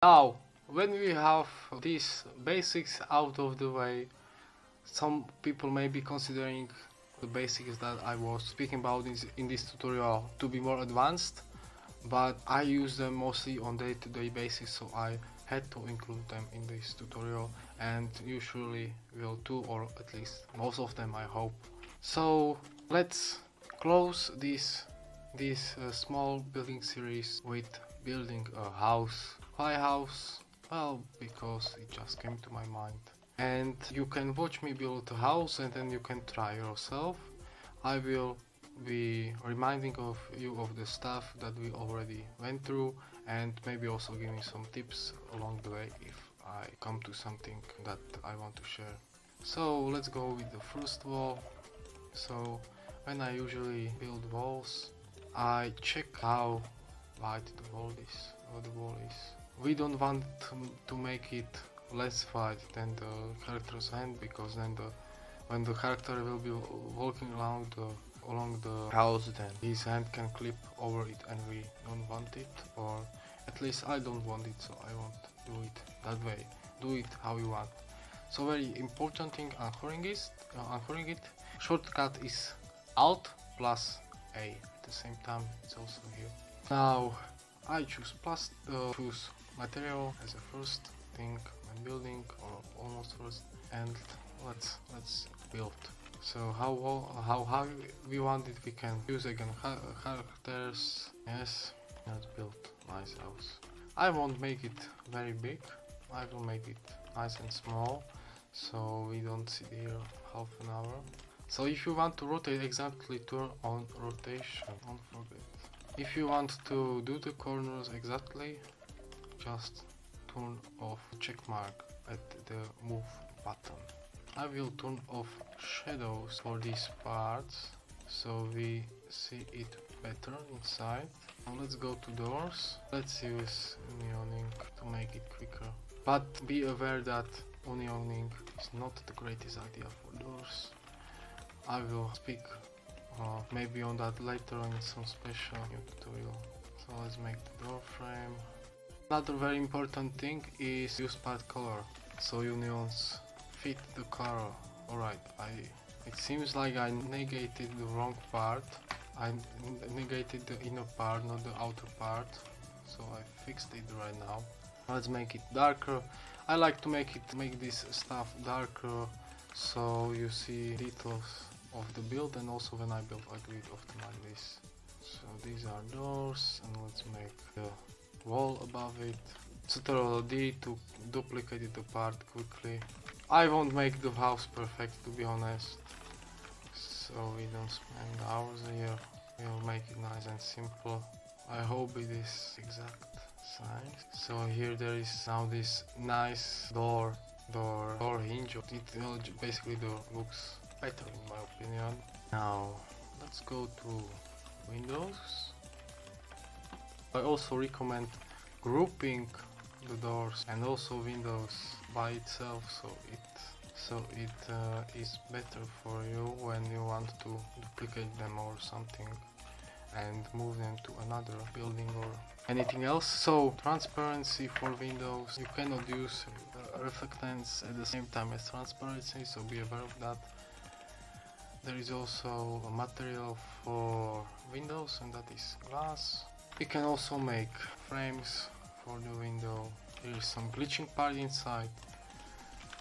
Now, when we have these basics out of the way, some people may be considering the basics that I was speaking about in this tutorial to be more advanced, but I use them mostly on day-to-day basis, so I had to include them in this tutorial, and you surely will too, or at least most of them, I hope. So let's close this small building series with building a house. Why house? Well, because it just came to my mind. And you can watch me build a house and then you can try yourself. I will be reminding of you of the stuff that we already went through, and maybe also giving some tips along the way if I come to something that I want to share. So let's go with the first wall. So when I usually build walls, I check how wide the wall is. We don't want to make it less wide than the character's hand, because then when the character will be walking along the house, then his hand can clip over it, and we don't want it, or at least I don't want it, so I won't do it that way. Do it how you want. So very important thing, anchoring it. Shortcut is Alt plus A. At the same time, it's also here. Now I choose material as a first thing when building, or almost first, and let's build. So how we want it, we can use again characters. Yes, let's build nice house. I won't make it very big. I will make it nice and small, so we don't sit here half an hour. So if you want to rotate, exactly turn on rotation, don't forget. If you want to do the corners exactly, just turn off check mark at the move button. I will turn off shadows for these parts, so we see it better inside. Now let's go to doors. Let's use unioning to make it quicker. But be aware that unioning is not the greatest idea for doors. I will speak maybe on that later in some special new tutorial. So let's make the door frame. Another very important thing is use part color, so unions fit the color. Alright, it seems like I negated the wrong part. I negated the inner part, not the outer part, so I fixed it right now. Let's make it darker. I like to make this stuff darker, so you see details of the build, and also when I build I do it often like this. So these are doors, and let's make the wall above it. Ctrl D to duplicate the part quickly. I won't make the house perfect, to be honest, so we don't spend hours here. We'll make it nice and simple. I hope it is exact size. So here there is now this nice door hinge. It basically looks better in my opinion. Now let's go to windows. I also recommend grouping the doors and also windows by itself, so it is better for you when you want to duplicate them or something and move them to another building or anything else. So transparency for windows, you cannot use reflectance at the same time as transparency, so be aware of that. There is also a material for windows, and that is glass. You can also make frames for the window. Here is some glitching part inside.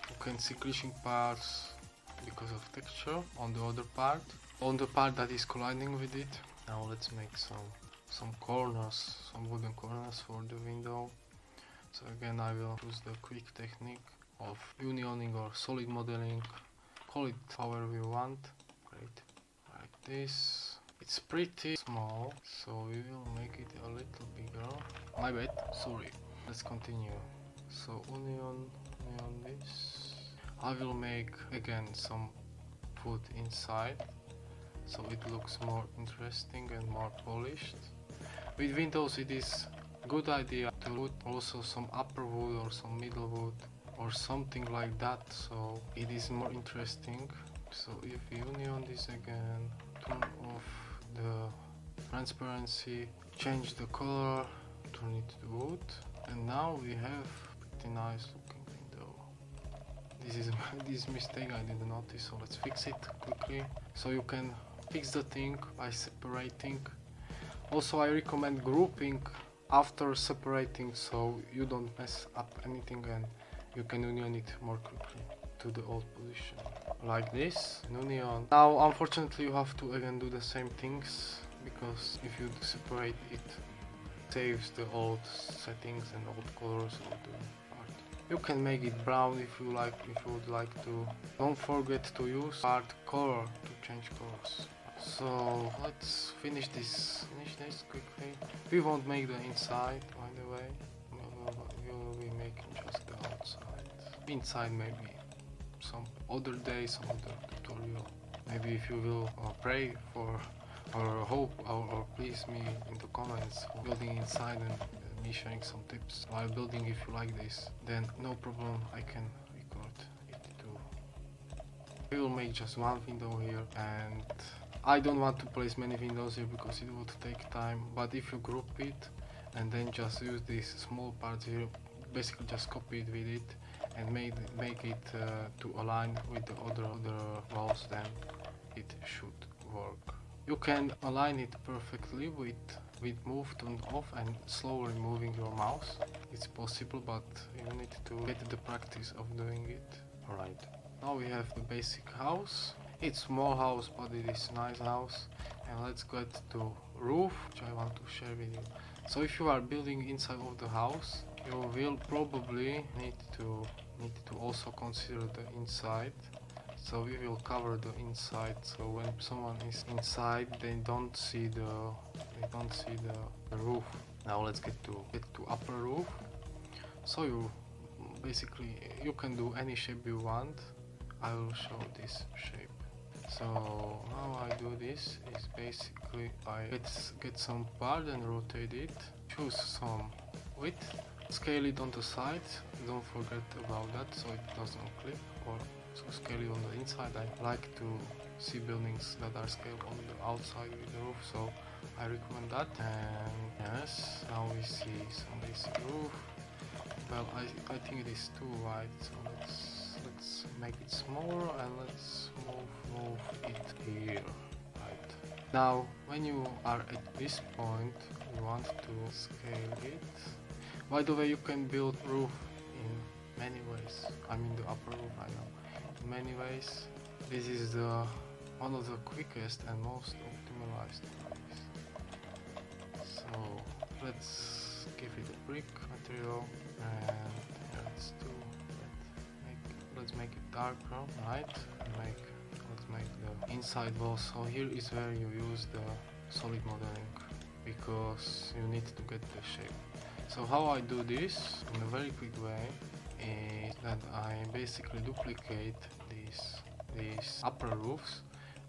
You can see glitching parts because of texture on the other part, on the part that is colliding with it. Now let's make some corners, some wooden corners for the window. So again I will use the quick technique of unioning or solid modeling. Call it however we want. Great, like this. It's pretty small, so we will make it a little bigger. My bad, sorry. Let's continue. So union this. I will make again some wood inside, so it looks more interesting and more polished. With windows it is good idea to put also some upper wood or some middle wood or something like that, so it is more interesting. So if we union this again, turn off the transparency, change the color, turn it to wood, And now we have pretty nice looking window. This is this mistake I didn't notice, so let's fix it quickly. So you can fix the thing by separating. Also I recommend grouping after separating, so you don't mess up anything and you can union it more quickly to the old position. Like this, union. Now unfortunately you have to again do the same things, because if you separate it saves the old settings and old colors of the part. You can make it brown if you like, if you would like to. Don't forget to use part color to change colors. So let's finish this quickly. We won't make the inside, by the way. We will be making just the outside. Inside maybe some other day, some other tutorial. Maybe if you will pray for or hope or please me in the comments for building inside and me sharing some tips while building. If you like this, then no problem, I can record it too. We will make just one window here, and I don't want to place many windows here because it would take time, but if you group it and then just use these small parts here, basically just copy it with it and make it to align with the other walls, then it should work. You can align it perfectly with move turned off and slowly moving your mouse. It's possible, but you need to get the practice of doing it. Alright, now we have the basic house. It's small house, but it is nice house. And let's get to roof, which I want to share with you. So if you are building inside of the house, you will probably need to also consider the inside. So we will cover the inside, so when someone is inside they don't see the roof. Now let's get to upper roof. So you basically you can do any shape you want. I will show this shape. So how I do this is basically I get some part and rotate it, choose some width, scale it on the sides, don't forget about that so it doesn't clip, or so scale it on the inside. I like to see buildings that are scaled on the outside with the roof, so I recommend that. And yes, now we see some basic roof. Well, I think it is too wide, so let's make it smaller and let's move it here. Right. Now when you are at this point you want to scale it. By the way, you can build roof in many ways. I mean the upper roof, I know. In many ways. This is one of the quickest and most optimized ways. So let's give it a brick material, and let's make it darker, right? Let's make the inside wall. So here is where you use the solid modeling, because you need to get the shape. So how I do this in a very quick way is that I basically duplicate these upper roofs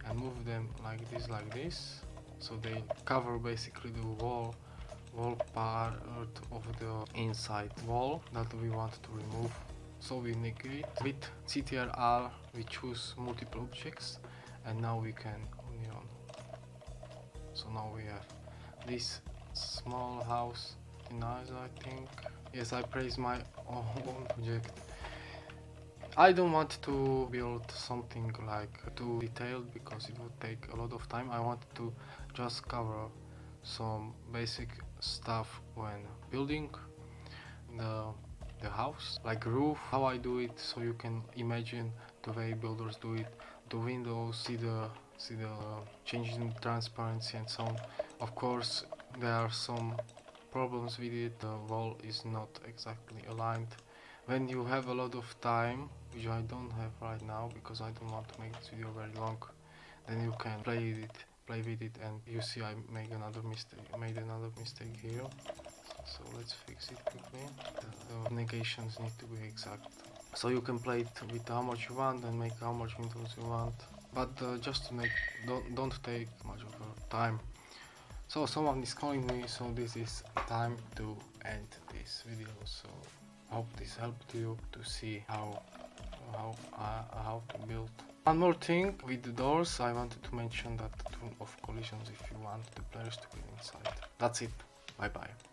and move them like this, so they cover basically the wall part of the inside wall that we want to remove. So we negate with CTRL, we choose multiple objects, and now we can union. So now we have this small house. Nice, I think. Yes, I praise my own project. I don't want to build something like too detailed because it would take a lot of time. I want to just cover some basic stuff when building the house, like roof, how I do it, so you can imagine the way builders do it. The windows, see the changes in transparency and so on. Of course there are some problems with it. The wall is not exactly aligned. When you have a lot of time, which I don't have right now because I don't want to make this video very long, then you can play with it, and you see I made another mistake here. So let's fix it quickly. The negations need to be exact. So you can play it with how much you want and make how much windows you want, but just to make don't take much of your time. So someone is calling me, so this is time to end this video. So I hope this helped you to see how to build. One more thing with the doors, I wanted to mention that turn off collisions if you want the players to be inside. That's it. Bye bye.